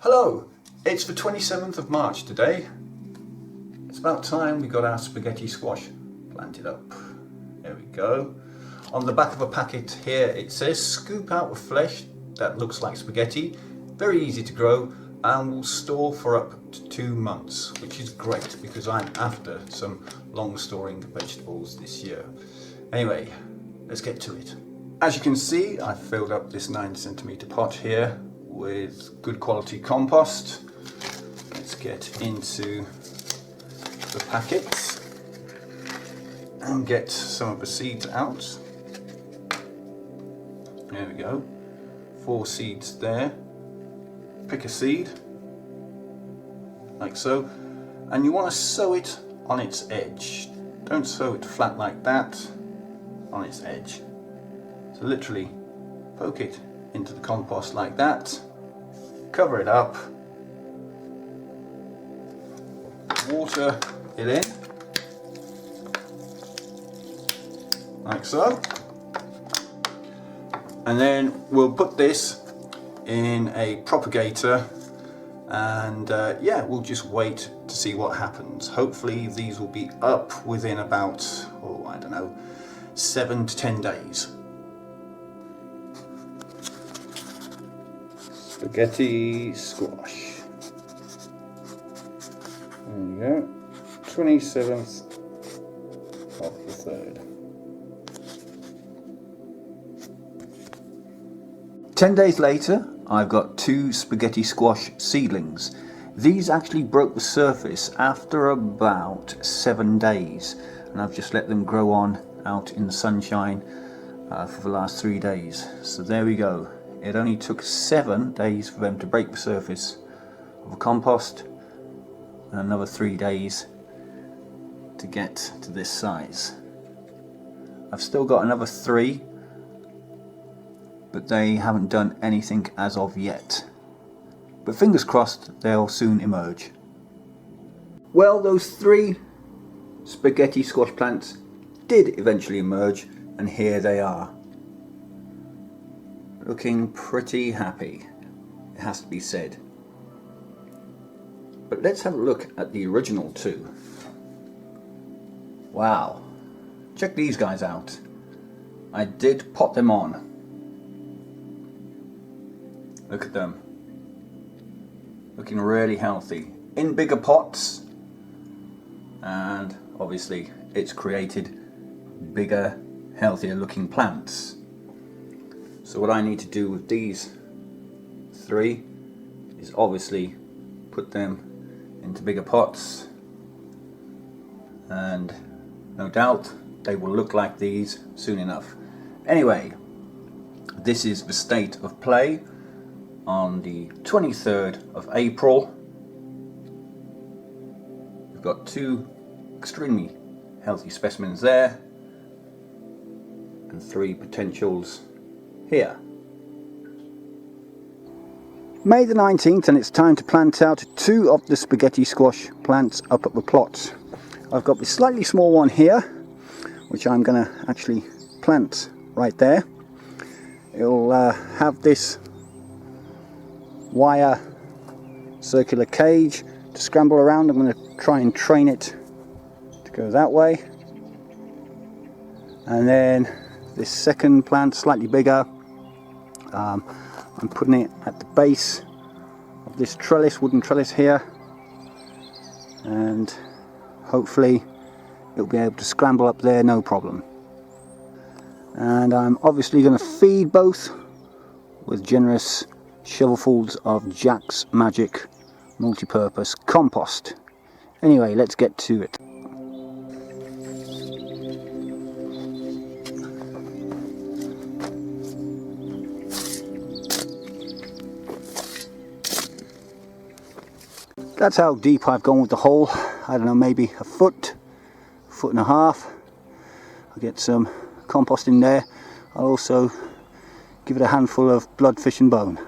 Hello, it's the 27th of March today. It's about time we got our spaghetti squash planted up. There we go. On the back of a packet here it says scoop out the flesh that looks like spaghetti. Very easy to grow and will store for up to 2 months, which is great because I'm after some long storing vegetables this year. Anyway, let's get to it. As you can see, I've filled up this 9cm pot here with good quality compost. Let's get into the packets and get some of the seeds out. There we go, 4 seeds there. Pick a seed, like so, and you want to sow it on its edge. Don't sow it flat like that, on its edge. So literally poke it into the compost like that, cover it up, water it in, like so, and then we'll put this in a propagator and yeah, we'll just wait to see what happens. Hopefully these will be up within about, oh, I don't know, 7 to 10 days. Spaghetti squash. There we go. 27th of the 3rd. 10 days later, I've got 2 spaghetti squash seedlings. These actually broke the surface after about 7 days, and I've just let them grow on out in the sunshine for the last 3 days. So there we go. It only took 7 days for them to break the surface of the compost, and another 3 days to get to this size. I've still got another 3, but they haven't done anything as of yet. But fingers crossed they'll soon emerge. Well, those 3 spaghetti squash plants did eventually emerge, and here they are. Looking pretty happy, it has to be said. But let's have a look at the original 2. Wow, check these guys out. I did pot them on. Look at them, looking really healthy in bigger pots, and obviously it's created bigger, healthier looking plants. So what I need to do with these 3 is obviously put them into bigger pots, and no doubt they will look like these soon enough. Anyway, this is the state of play on the 23rd of April. We've got 2 extremely healthy specimens there and 3 potentials here. May the 19th, and it's time to plant out 2 of the spaghetti squash plants up at the plot. I've got this slightly small one here, which I'm going to actually plant right there. It'll have this wire circular cage to scramble around. I'm going to try and train it to go that way. And then this second plant, slightly bigger, I'm putting it at the base of this trellis, wooden trellis here, and hopefully it'll be able to scramble up there no problem. And I'm obviously going to feed both with generous shovelfuls of Jack's Magic multi-purpose compost. Anyway, let's get to it. That's how deep I've gone with the hole. I don't know, maybe a foot, 1.5 feet. I'll get some compost in there. I'll also give it a handful of blood, fish and bone.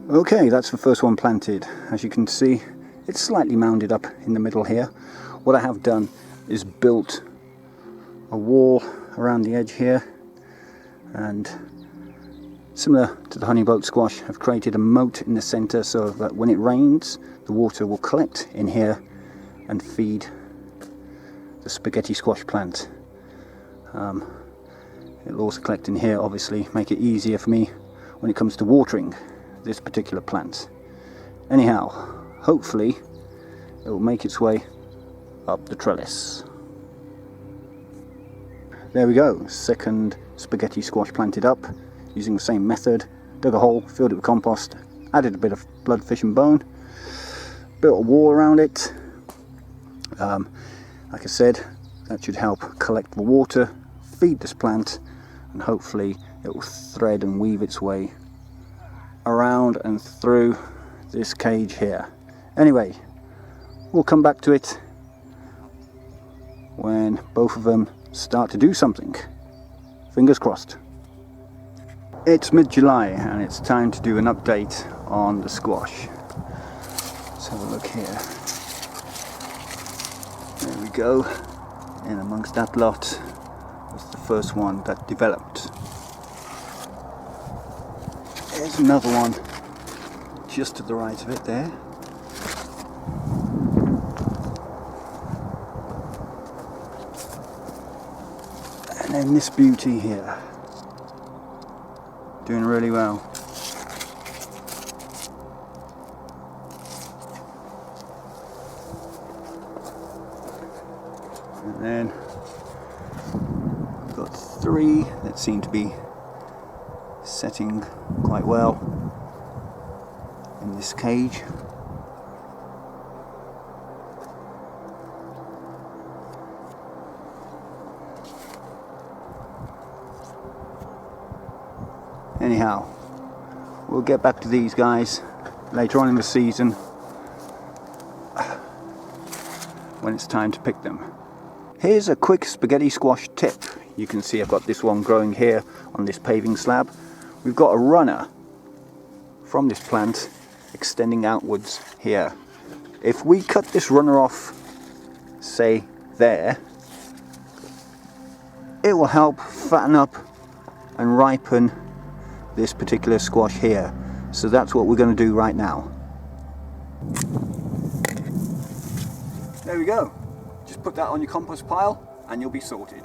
Okay, that's the first one planted. As you can see, it's slightly mounded up in the middle here. What I have done is built a wall around the edge here, and similar to the honeyboat squash, I've created a moat in the center so that when it rains, the water will collect in here and feed the spaghetti squash plant. It'll also collect in here, obviously, make it easier for me when it comes to watering this particular plant. Anyhow, hopefully it will make its way up the trellis. There we go, second spaghetti squash planted up using the same method. Dug a hole, filled it with compost, added a bit of blood, fish and bone, built a wall around it. Like I said, that should help collect the water, feed this plant, and hopefully it will thread and weave its way around and through this cage here. Anyway, we'll come back to it when both of them start to do something. Fingers crossed. It's mid-July and it's time to do an update on the squash. Let's have a look here. There we go. In amongst that lot was the first one that developed. There's another one just to the right of it there. And then this beauty here, doing really well. And then we've got three that seem to be setting quite well in this cage. Anyhow, we'll get back to these guys later on in the season when it's time to pick them. Here's a quick spaghetti squash tip. You can see I've got this one growing here on this paving slab. We've got a runner from this plant extending outwards here. If we cut this runner off, say there, it will help fatten up and ripen this particular squash here. So that's what we're going to do right now. There we go. Just put that on your compost pile and you'll be sorted.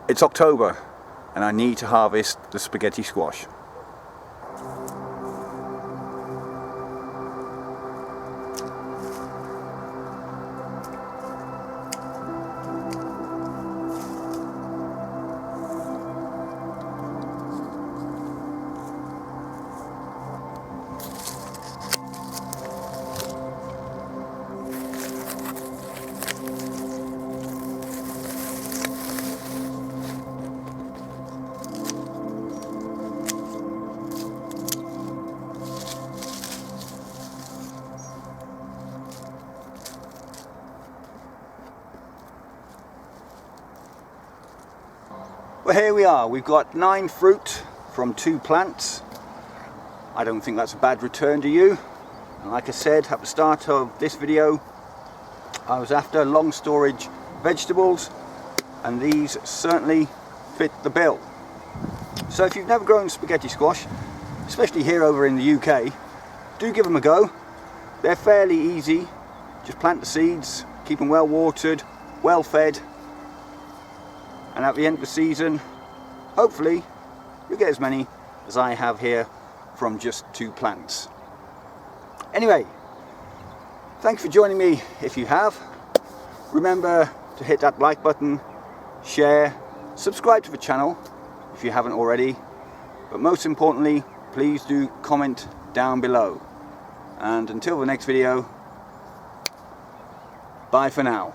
It's October and I need to harvest the spaghetti squash. Well, here we are. We've got 9 fruit from 2 plants. I don't think that's a bad return to you. And like I said at the start of this video, I was after long storage vegetables, and these certainly fit the bill. So if you've never grown spaghetti squash, especially here over in the UK, do give them a go. They're fairly easy. Just plant the seeds, keep them well watered, well fed, and at the end of the season, hopefully, you'll get as many as I have here from just 2 plants. Anyway, thanks for joining me if you have. Remember to hit that like button, share, subscribe to the channel if you haven't already. But most importantly, please do comment down below. And until the next video, bye for now.